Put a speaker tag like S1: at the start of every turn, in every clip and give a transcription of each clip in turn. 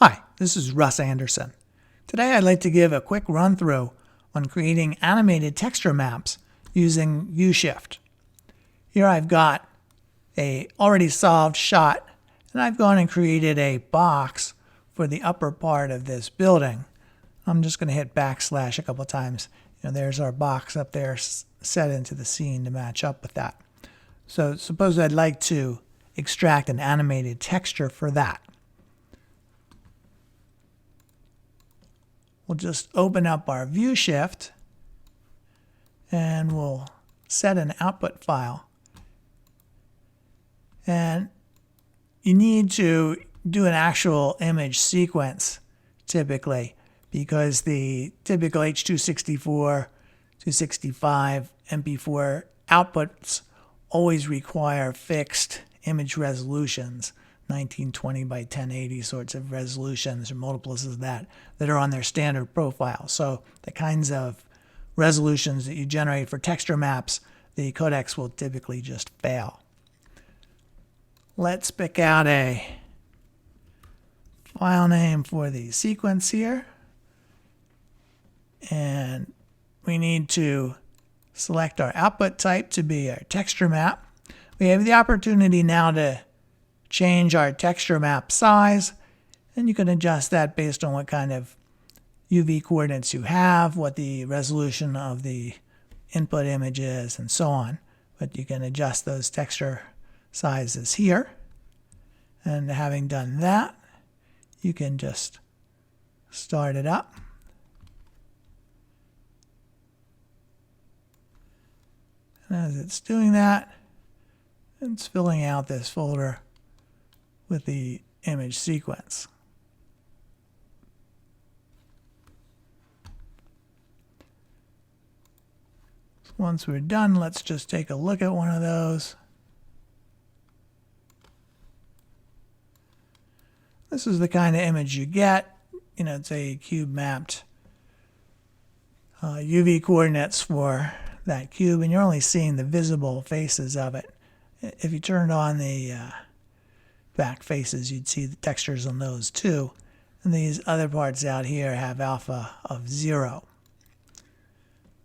S1: Hi, this is Russ Andersson. Today I'd like to give a quick run-through on creating animated texture maps using ViewShift. Here I've got a already solved shot, and I've gone and created a box for the upper part of this building. I'm just going to hit backslash a couple times. There's our box up there set into the scene to match up with that. So suppose I'd like to extract an animated texture for that. We'll just open up our ViewShift and we'll set an output file. And you need to do an actual image sequence typically, because the typical H.264, 265, MP4 outputs always require fixed image resolutions, 1920 by 1080 sorts of resolutions or multiples of that are on their standard profile. So the kinds of resolutions that you generate for texture maps, the codecs will typically just fail. Let's pick out a file name for the sequence here. And we need to select our output type to be our texture map. We have the opportunity now to change our texture map size, and you can adjust that based on what kind of UV coordinates you have, what the resolution of the input image is, and so on. But you can adjust those texture sizes here. And having done that, you can just start it up. And as it's doing that, it's filling out this folder with the image sequence. So once we're done, let's just take a look at one of those. This is the kind of image you get. It's a cube mapped UV coordinates for that cube, and you're only seeing the visible faces of it. If you turned on the back faces, you'd see the textures on those too. And these other parts out here have alpha of 0.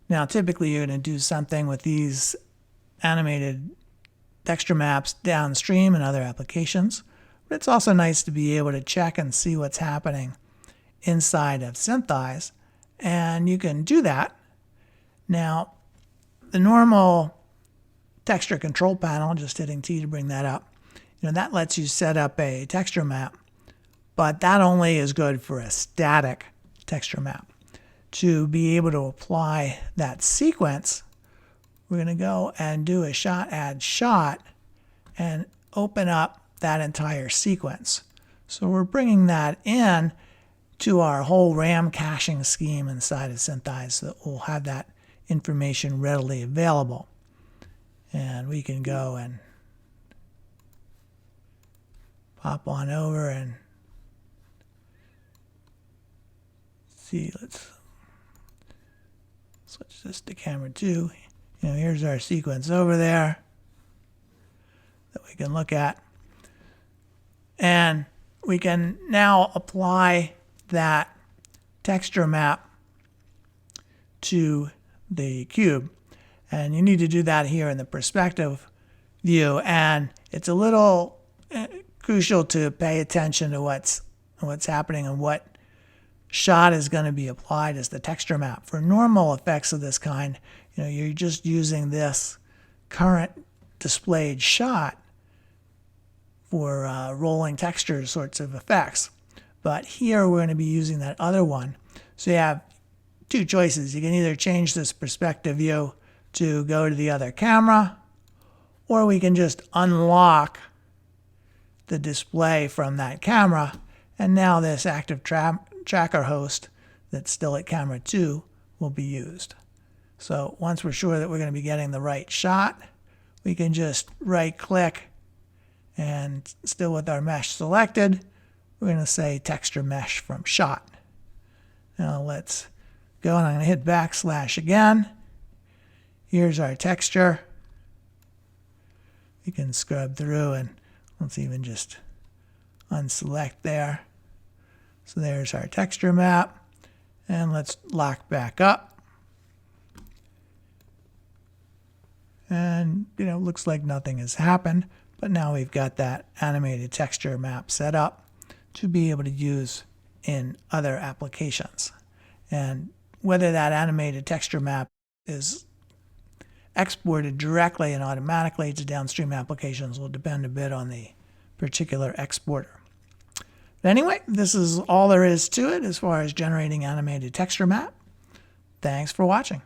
S1: Now typically you're going to do something with these animated texture maps downstream in other applications. But it's also nice to be able to check and see what's happening inside of SynthEyes. And you can do that. Now, the normal texture control panel, just hitting T to bring that up, that lets you set up a texture map. But that only is good for a static texture map. To be able to apply that sequence, we're going to go and do a shot add shot and open up that entire sequence. So we're bringing that in to our whole RAM caching scheme inside of SynthEyes, so that we'll have that information readily available. And we can go and pop on over and see. Let's switch this to camera 2. Here's our sequence over there that we can look at. And we can now apply that texture map to the cube. And you need to do that here in the perspective view. And it's a little crucial to pay attention to what's happening and what shot is going to be applied as the texture map. For normal effects of this kind, you're just using this current displayed shot for rolling texture sorts of effects. But here we're going to be using that other one. So you have two choices. You can either change this perspective view to go to the other camera, or we can just unlock the display from that camera, and now this active tracker host that's still at camera 2 will be used. So once we're sure that we're going to be getting the right shot, we can just right click, and still with our mesh selected, we're going to say texture mesh from shot. Now let's go, and I'm going to hit backslash again. Here's our texture. You can scrub through, and let's even just unselect there. So there's our texture map. And let's lock back up. And, looks like nothing has happened. But now we've got that animated texture map set up to be able to use in other applications. And whether that animated texture map is exported directly and automatically to downstream applications will depend a bit on the particular exporter. But anyway, this is all there is to it as far as generating animated texture map. Thanks for watching.